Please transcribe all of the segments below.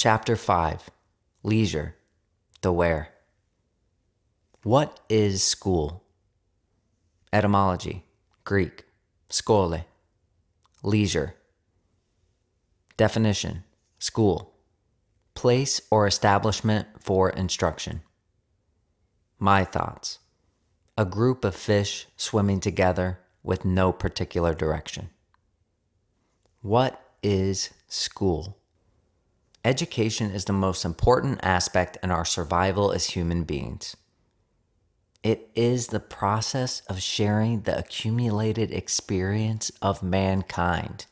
Chapter 5, Leisure, the Where. What is school? Etymology, Greek, skole, leisure. Definition, school, place or establishment for instruction. My thoughts, a group of fish swimming together with no particular direction. What is school? Education is the most important aspect in our survival as human beings. It is the process of sharing the accumulated experience of mankind.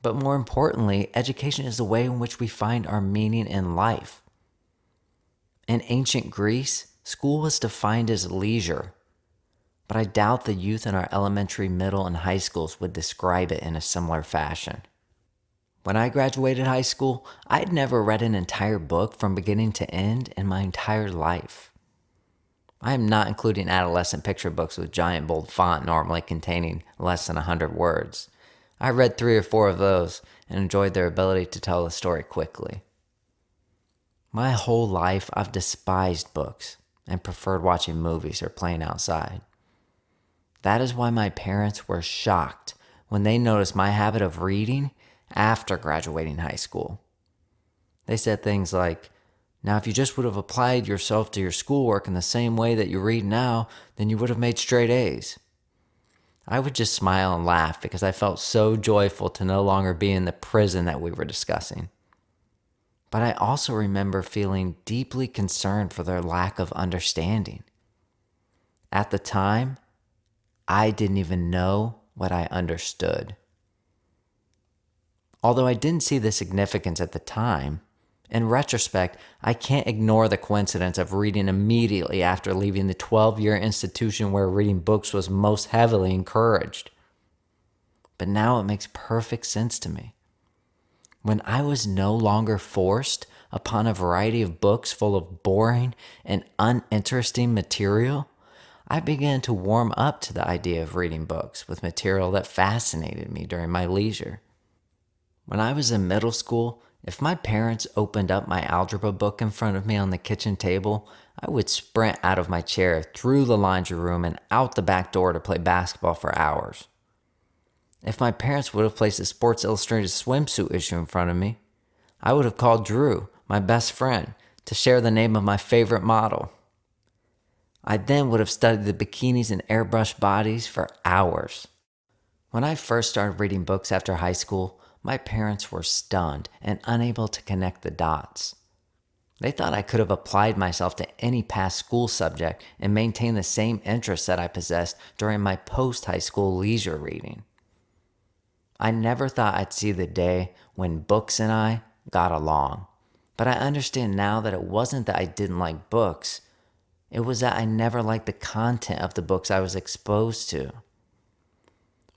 But more importantly, education is the way in which we find our meaning in life. In ancient Greece, school was defined as leisure, but I doubt the youth in our elementary, middle, and high schools would describe it in a similar fashion. When I graduated high school, I had never read an entire book from beginning to end in my entire life. I am not including adolescent picture books with giant bold font normally containing less than 100 words. I read 3 or 4 of those and enjoyed their ability to tell a story quickly. My whole life, I've despised books and preferred watching movies or playing outside. That is why my parents were shocked when they noticed my habit of reading after graduating high school. They said things like, "Now, if you just would have applied yourself to your schoolwork in the same way that you read now, then you would have made straight A's." I would just smile and laugh because I felt so joyful to no longer be in the prison that we were discussing. But I also remember feeling deeply concerned for their lack of understanding. At the time, I didn't even know what I understood. Although I didn't see the significance at the time, in retrospect, I can't ignore the coincidence of reading immediately after leaving the 12-year institution where reading books was most heavily encouraged. But now it makes perfect sense to me. When I was no longer forced upon a variety of books full of boring and uninteresting material, I began to warm up to the idea of reading books with material that fascinated me during my leisure. When I was in middle school, if my parents opened up my algebra book in front of me on the kitchen table, I would sprint out of my chair, through the laundry room, and out the back door to play basketball for hours. If my parents would have placed a Sports Illustrated swimsuit issue in front of me, I would have called Drew, my best friend, to share the name of my favorite model. I then would have studied the bikinis and airbrushed bodies for hours. When I first started reading books after high school, my parents were stunned and unable to connect the dots. They thought I could have applied myself to any past school subject and maintained the same interests that I possessed during my post-high school leisure reading. I never thought I'd see the day when books and I got along, but I understand now that it wasn't that I didn't like books, it was that I never liked the content of the books I was exposed to.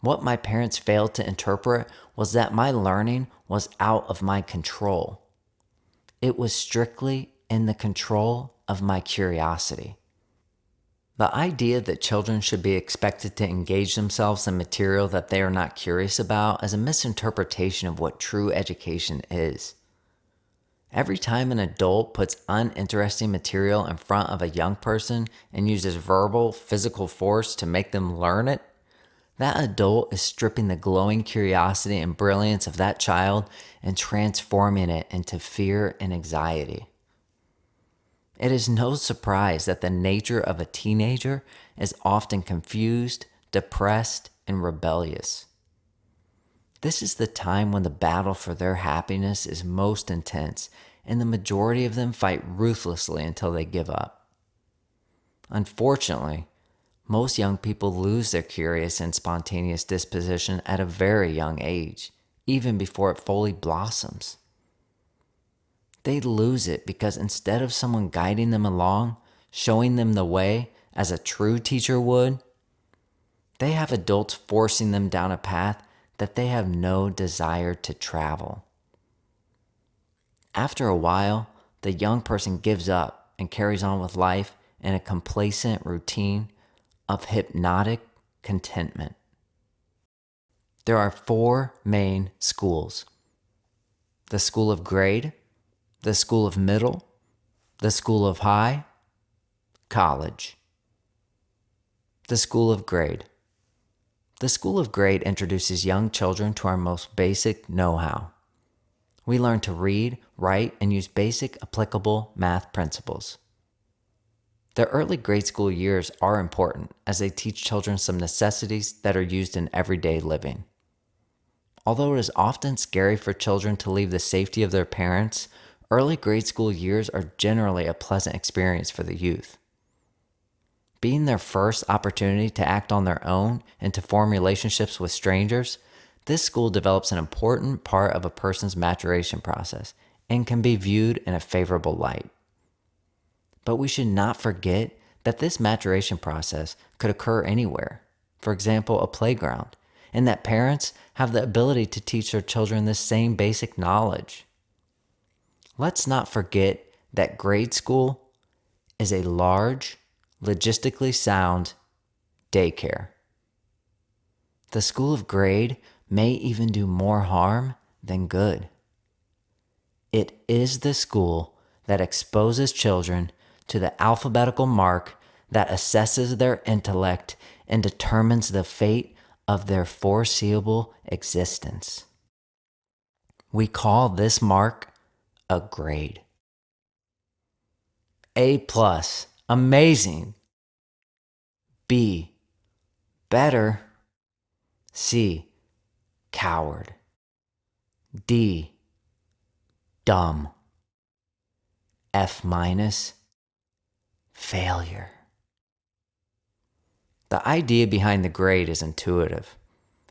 What my parents failed to interpret was that my learning was out of my control. It was strictly in the control of my curiosity. The idea that children should be expected to engage themselves in material that they are not curious about is a misinterpretation of what true education is. Every time an adult puts uninteresting material in front of a young person and uses verbal, physical force to make them learn it, that adult is stripping the glowing curiosity and brilliance of that child and transforming it into fear and anxiety. It is no surprise that the nature of a teenager is often confused, depressed, and rebellious. This is the time when the battle for their happiness is most intense, and the majority of them fight ruthlessly until they give up. Unfortunately, most young people lose their curious and spontaneous disposition at a very young age, even before it fully blossoms. They lose it because instead of someone guiding them along, showing them the way as a true teacher would, they have adults forcing them down a path that they have no desire to travel. After a while, the young person gives up and carries on with life in a complacent routine of hypnotic contentment. There are 4 main schools. The school of grade, the school of middle, the school of high, college. The school of grade. The school of grade introduces young children to our most basic know-how. We learn to read, write, and use basic applicable math principles. The early grade school years are important as they teach children some necessities that are used in everyday living. Although it is often scary for children to leave the safety of their parents, early grade school years are generally a pleasant experience for the youth. Being their first opportunity to act on their own and to form relationships with strangers, this school develops an important part of a person's maturation process and can be viewed in a favorable light. But we should not forget that this maturation process could occur anywhere, for example, a playground, and that parents have the ability to teach their children this same basic knowledge. Let's not forget that grade school is a large, logistically sound daycare. The school of grade may even do more harm than good. It is the school that exposes children to the alphabetical mark that assesses their intellect and determines the fate of their foreseeable existence. We call this mark a grade. A+, amazing. B, better. C, coward. D, dumb. F-, failure. The idea behind the grade is intuitive.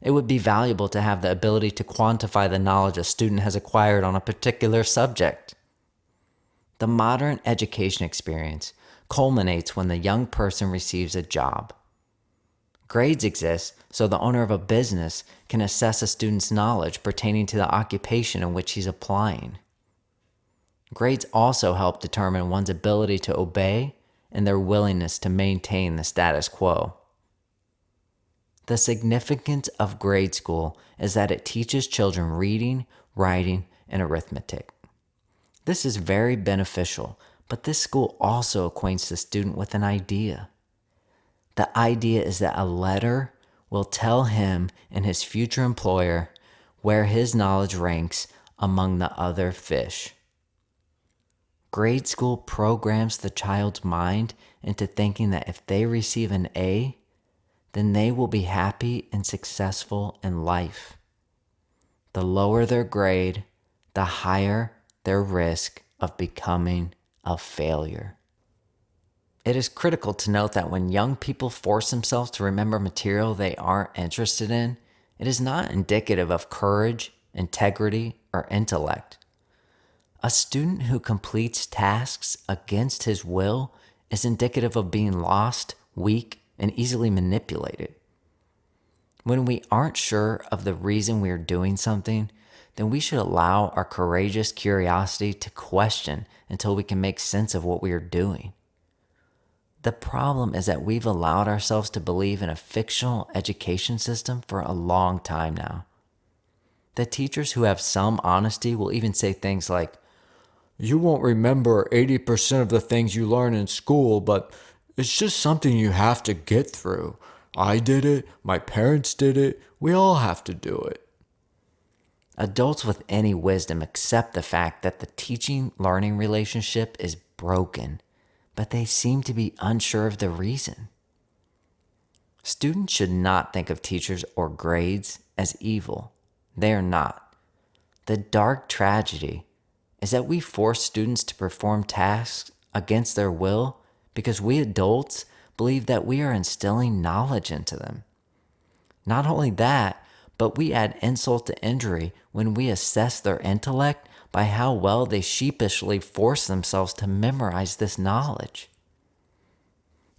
It would be valuable to have the ability to quantify the knowledge a student has acquired on a particular subject. The modern education experience culminates when the young person receives a job. Grades exist so the owner of a business can assess a student's knowledge pertaining to the occupation in which he's applying. Grades also help determine one's ability to obey and their willingness to maintain the status quo. The significance of grade school is that it teaches children reading, writing, and arithmetic. This is very beneficial, but this school also acquaints the student with an idea. The idea is that a letter will tell him and his future employer where his knowledge ranks among the other fish. Grade school programs the child's mind into thinking that if they receive an A, then they will be happy and successful in life. The lower their grade, the higher their risk of becoming a failure. It is critical to note that when young people force themselves to remember material they aren't interested in, it is not indicative of courage, integrity, or intellect. A student who completes tasks against his will is indicative of being lost, weak, and easily manipulated. When we aren't sure of the reason we are doing something, then we should allow our courageous curiosity to question until we can make sense of what we are doing. The problem is that we've allowed ourselves to believe in a fictional education system for a long time now. The teachers who have some honesty will even say things like, "You won't remember 80% of the things you learn in school, but it's just something you have to get through. I did it, my parents did it, we all have to do it." Adults with any wisdom accept the fact that the teaching-learning relationship is broken, but they seem to be unsure of the reason. Students should not think of teachers or grades as evil. They are not. The dark tragedy is that we force students to perform tasks against their will because we adults believe that we are instilling knowledge into them. Not only that, but we add insult to injury when we assess their intellect by how well they sheepishly force themselves to memorize this knowledge.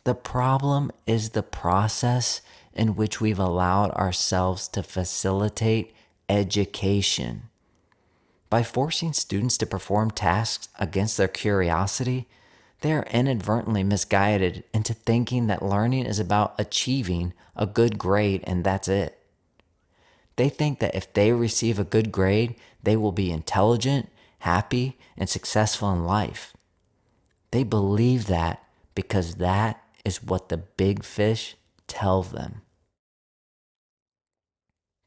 The problem is the process in which we've allowed ourselves to facilitate education. By forcing students to perform tasks against their curiosity, they are inadvertently misguided into thinking that learning is about achieving a good grade and that's it. They think that if they receive a good grade, they will be intelligent, happy, and successful in life. They believe that because that is what the big fish tell them.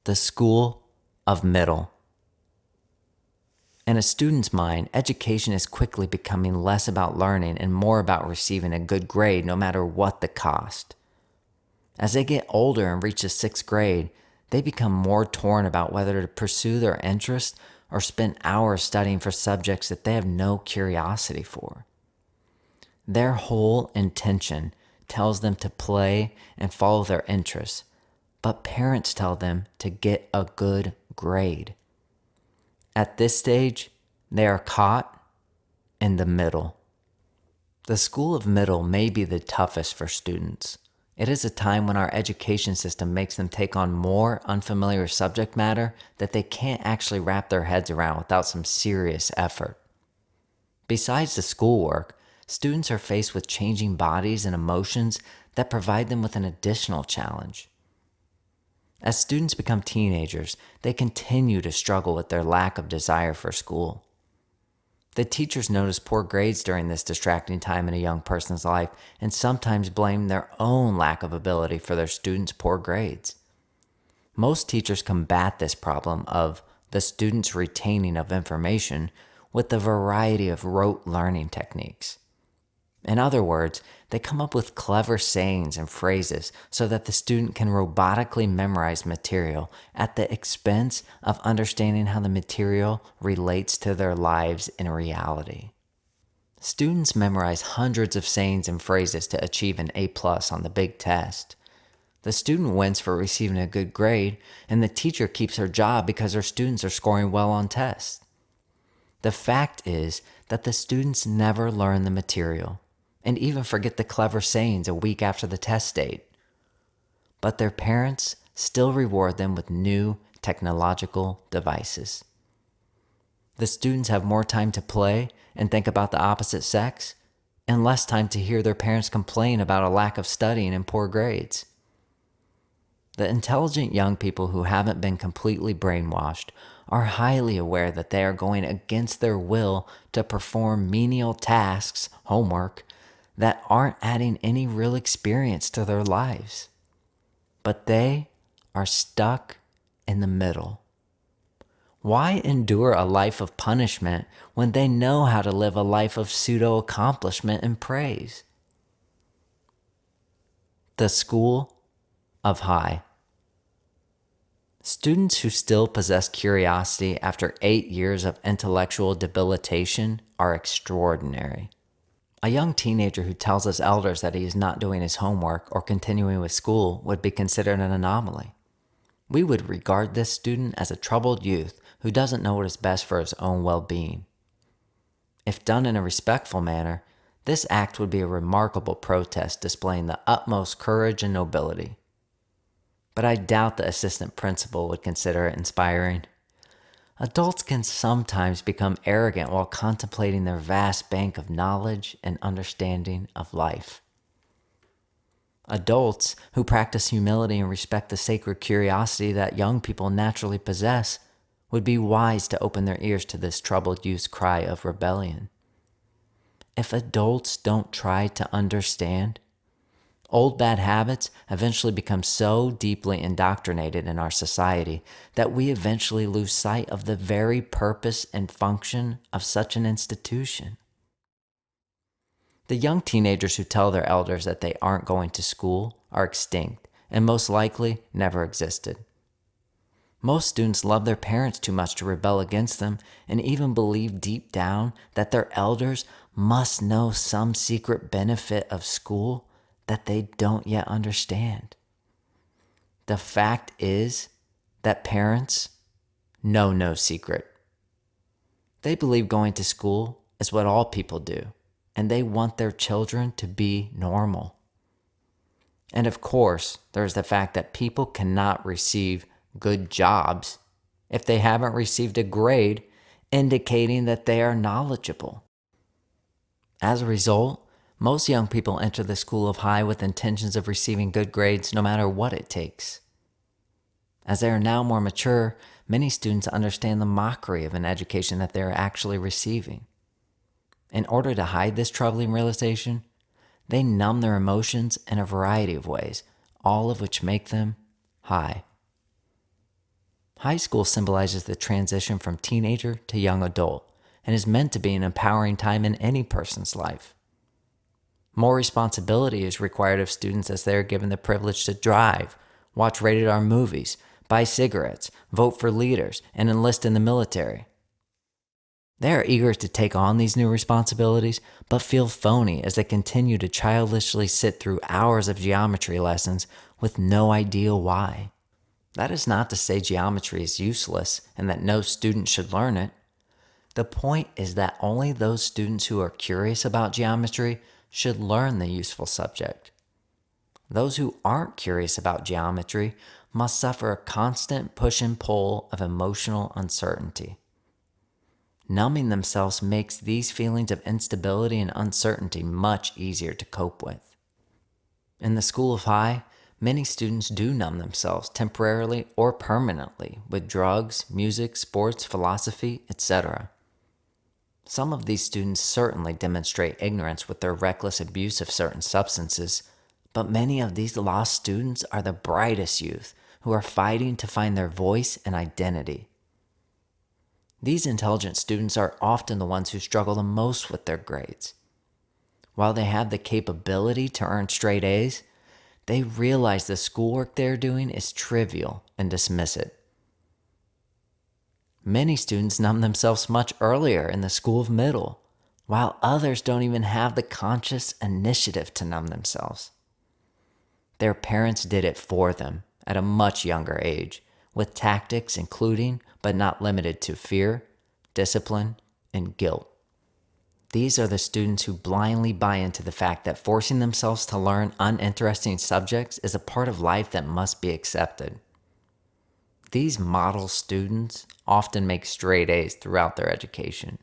The school of middle. In a student's mind, education is quickly becoming less about learning and more about receiving a good grade no matter what the cost. As they get older and reach the 6th grade, they become more torn about whether to pursue their interest or spend hours studying for subjects that they have no curiosity for. Their whole intention tells them to play and follow their interests, but parents tell them to get a good grade. At this stage, they are caught in the middle. The school of middle may be the toughest for students. It is a time when our education system makes them take on more unfamiliar subject matter that they can't actually wrap their heads around without some serious effort. Besides the schoolwork, students are faced with changing bodies and emotions that provide them with an additional challenge. As students become teenagers, they continue to struggle with their lack of desire for school. The teachers notice poor grades during this distracting time in a young person's life and sometimes blame their own lack of ability for their students' poor grades. Most teachers combat this problem of the student's retaining of information with a variety of rote learning techniques. In other words, they come up with clever sayings and phrases so that the student can robotically memorize material at the expense of understanding how the material relates to their lives in reality. Students memorize hundreds of sayings and phrases to achieve an A+ on the big test. The student wins for receiving a good grade, and the teacher keeps her job because her students are scoring well on tests. The fact is that the students never learn the material and even forget the clever sayings a week after the test date. But their parents still reward them with new technological devices. The students have more time to play and think about the opposite sex, and less time to hear their parents complain about a lack of studying and poor grades. The intelligent young people who haven't been completely brainwashed are highly aware that they are going against their will to perform menial tasks, homework, that aren't adding any real experience to their lives. But they are stuck in the middle. Why endure a life of punishment when they know how to live a life of pseudo-accomplishment and praise? The school of high. Students who still possess curiosity after 8 years of intellectual debilitation are extraordinary. A young teenager who tells his elders that he is not doing his homework or continuing with school would be considered an anomaly. We would regard this student as a troubled youth who doesn't know what is best for his own well-being. If done in a respectful manner, this act would be a remarkable protest displaying the utmost courage and nobility. But I doubt the assistant principal would consider it inspiring. Adults can sometimes become arrogant while contemplating their vast bank of knowledge and understanding of life. Adults who practice humility and respect the sacred curiosity that young people naturally possess would be wise to open their ears to this troubled youth's cry of rebellion. If adults don't try to understand, old bad habits eventually become so deeply indoctrinated in our society that we eventually lose sight of the very purpose and function of such an institution. The young teenagers who tell their elders that they aren't going to school are extinct and most likely never existed. Most students love their parents too much to rebel against them and even believe deep down that their elders must know some secret benefit of school that they don't yet understand. The fact is that parents know no secret. They believe going to school is what all people do, and they want their children to be normal. And of course, there's the fact that people cannot receive good jobs if they haven't received a grade indicating that they are knowledgeable. As a result, most young people enter the school of high with intentions of receiving good grades no matter what it takes. As they are now more mature, many students understand the mockery of an education that they are actually receiving. In order to hide this troubling realization, they numb their emotions in a variety of ways, all of which make them high. High school symbolizes the transition from teenager to young adult and is meant to be an empowering time in any person's life. More responsibility is required of students as they are given the privilege to drive, watch rated R movies, buy cigarettes, vote for leaders, and enlist in the military. They are eager to take on these new responsibilities, but feel phony as they continue to childishly sit through hours of geometry lessons with no idea why. That is not to say geometry is useless and that no student should learn it. The point is that only those students who are curious about geometry should learn the useful subject. Those who aren't curious about geometry must suffer a constant push and pull of emotional uncertainty. Numbing themselves makes these feelings of instability and uncertainty much easier to cope with. In the School of High, many students do numb themselves temporarily or permanently with drugs, music, sports, philosophy, etc. Some of these students certainly demonstrate ignorance with their reckless abuse of certain substances, but many of these lost students are the brightest youth who are fighting to find their voice and identity. These intelligent students are often the ones who struggle the most with their grades. While they have the capability to earn straight A's, they realize the schoolwork they're doing is trivial and dismiss it. Many students numb themselves much earlier in the school of middle, while others don't even have the conscious initiative to numb themselves. Their parents did it for them at a much younger age, with tactics including, but not limited to, fear, discipline, and guilt. These are the students who blindly buy into the fact that forcing themselves to learn uninteresting subjects is a part of life that must be accepted. These model students often make straight A's throughout their education.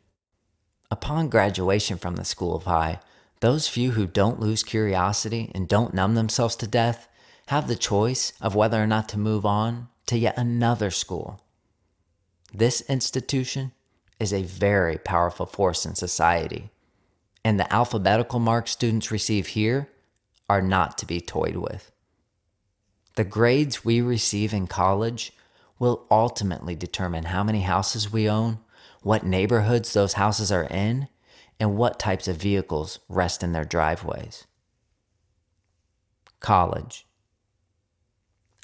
Upon graduation from the School of High, those few who don't lose curiosity and don't numb themselves to death have the choice of whether or not to move on to yet another school. This institution is a very powerful force in society, and the alphabetical marks students receive here are not to be toyed with. The grades we receive in college will ultimately determine how many houses we own, what neighborhoods those houses are in, and what types of vehicles rest in their driveways. College.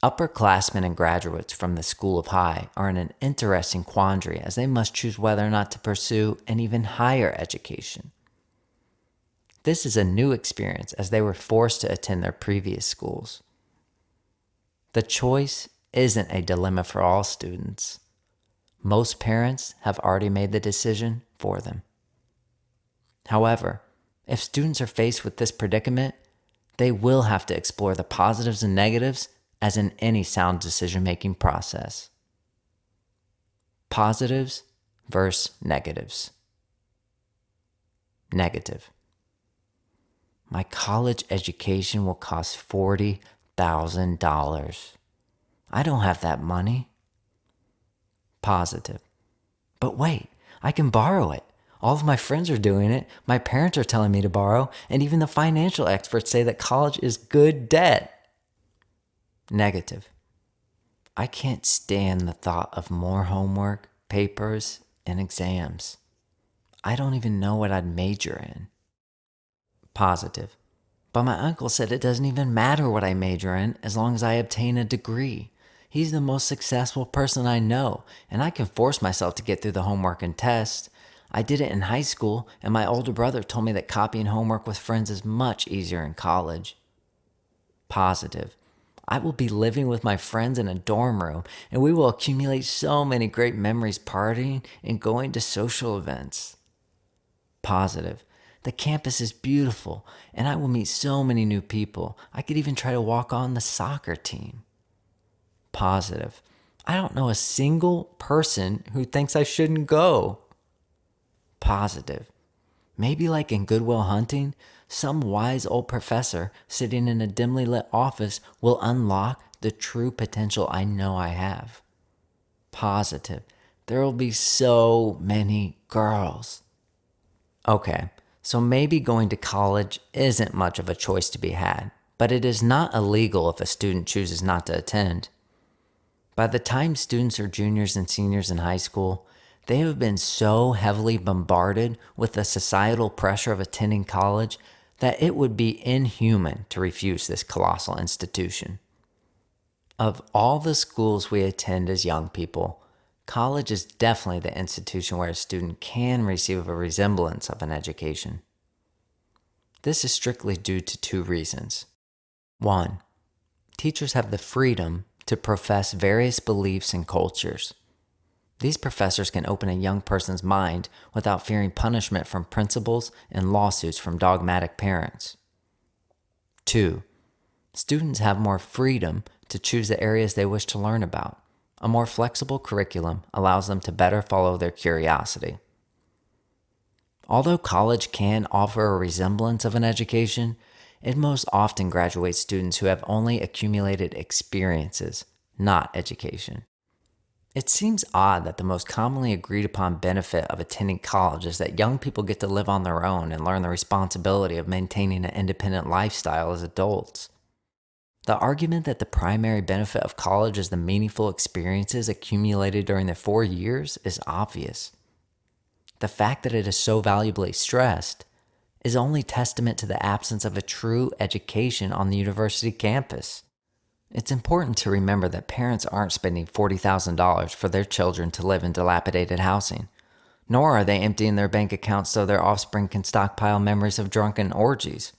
Upperclassmen and graduates from the School of High are in an interesting quandary as they must choose whether or not to pursue an even higher education. This is a new experience as they were forced to attend their previous schools. The choice isn't a dilemma for all students. Most parents have already made the decision for them. However, if students are faced with this predicament, they will have to explore the positives and negatives as in any sound decision-making process. Positives versus negatives. Negative. My college education will cost $40,000. I don't have that money. Positive. But wait, I can borrow it. All of my friends are doing it. My parents are telling me to borrow, and even the financial experts say that college is good debt. Negative. I can't stand the thought of more homework, papers, and exams. I don't even know what I'd major in. Positive. But my uncle said it doesn't even matter what I major in as long as I obtain a degree. He's the most successful person I know, and I can force myself to get through the homework and tests. I did it in high school, and my older brother told me that copying homework with friends is much easier in college. Positive. I will be living with my friends in a dorm room, and we will accumulate so many great memories partying and going to social events. Positive. The campus is beautiful, and I will meet so many new people. I could even try to walk on the soccer team. Positive. I don't know a single person who thinks I shouldn't go. Positive. Maybe like in Good Will Hunting, some wise old professor sitting in a dimly lit office will unlock the true potential I know I have. Positive. There will be so many girls. Okay, so maybe going to college isn't much of a choice to be had, but it is not illegal if a student chooses not to attend. By the time students are juniors and seniors in high school, they have been so heavily bombarded with the societal pressure of attending college that it would be inhuman to refuse this colossal institution. Of all the schools we attend as young people, college is definitely the institution where a student can receive a resemblance of an education. This is strictly due to two reasons. One, teachers have the freedom to profess various beliefs and cultures. These professors can open a young person's mind without fearing punishment from principals and lawsuits from dogmatic parents. Two, students have more freedom to choose the areas they wish to learn about. A more flexible curriculum allows them to better follow their curiosity. Although college can offer a resemblance of an education, it most often graduates students who have only accumulated experiences, not education. It seems odd that the most commonly agreed upon benefit of attending college is that young people get to live on their own and learn the responsibility of maintaining an independent lifestyle as adults. The argument that the primary benefit of college is the meaningful experiences accumulated during the 4 years is obvious. The fact that it is so valuably stressed is only testament to the absence of a true education on the university campus. It's important to remember that parents aren't spending $40,000 for their children to live in dilapidated housing, nor are they emptying their bank accounts so their offspring can stockpile memories of drunken orgies.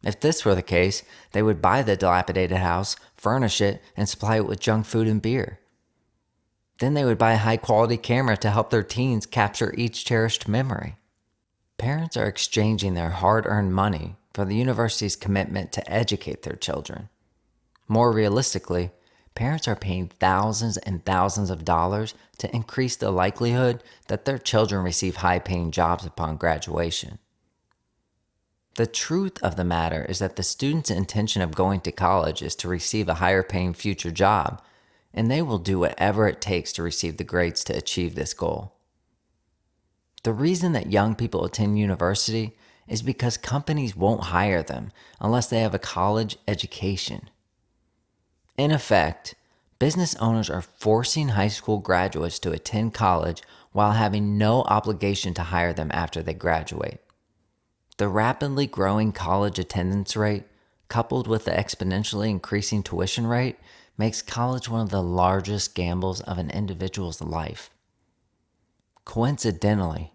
If this were the case, they would buy the dilapidated house, furnish it, and supply it with junk food and beer. Then they would buy a high-quality camera to help their teens capture each cherished memory. Parents are exchanging their hard-earned money for the university's commitment to educate their children. More realistically, parents are paying thousands and thousands of dollars to increase the likelihood that their children receive high-paying jobs upon graduation. The truth of the matter is that the student's intention of going to college is to receive a higher-paying future job, and they will do whatever it takes to receive the grades to achieve this goal. The reason that young people attend university is because companies won't hire them unless they have a college education. In effect, business owners are forcing high school graduates to attend college while having no obligation to hire them after they graduate. The rapidly growing college attendance rate, coupled with the exponentially increasing tuition rate, makes college one of the largest gambles of an individual's life. Coincidentally,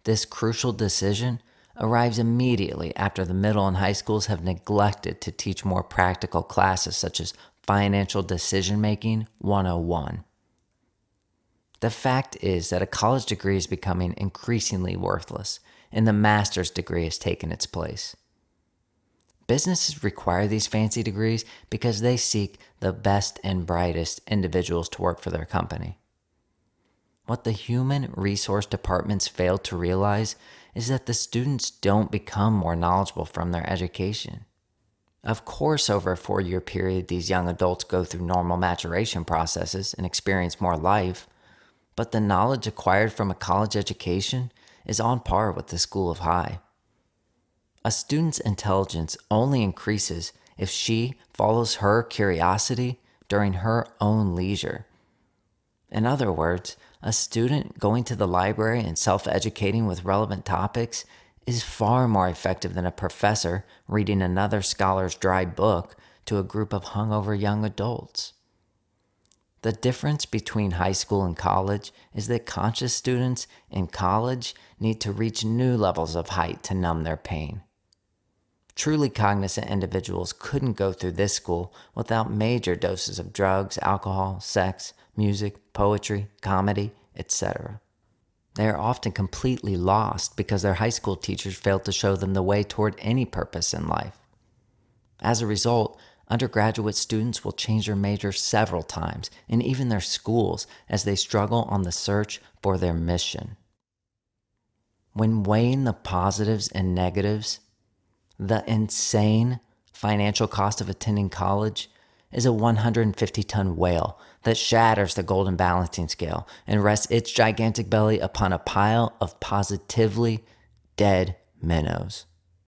this crucial decision arrives immediately after the middle and high schools have neglected to teach more practical classes such as Financial Decision-Making 101. The fact is that a college degree is becoming increasingly worthless, and the master's degree has taken its place. Businesses require these fancy degrees because they seek the best and brightest individuals to work for their company. What the human resource departments fail to realize is that the students don't become more knowledgeable from their education. Of course, over a 4-year period, these young adults go through normal maturation processes and experience more life, but the knowledge acquired from a college education is on par with the school of high. A student's intelligence only increases if she follows her curiosity during her own leisure. In other words, a student going to the library and self-educating with relevant topics is far more effective than a professor reading another scholar's dry book to a group of hungover young adults. The difference between high school and college is that conscious students in college need to reach new levels of height to numb their pain. Truly cognizant individuals couldn't go through this school without major doses of drugs, alcohol, sex, music, poetry, comedy, etc. They are often completely lost because their high school teachers failed to show them the way toward any purpose in life. As a result, undergraduate students will change their major several times, and even their schools, as they struggle on the search for their mission. When weighing the positives and negatives, the insane financial cost of attending college is a 150-ton whale that shatters the golden balancing scale and rests its gigantic belly upon a pile of positively dead minnows.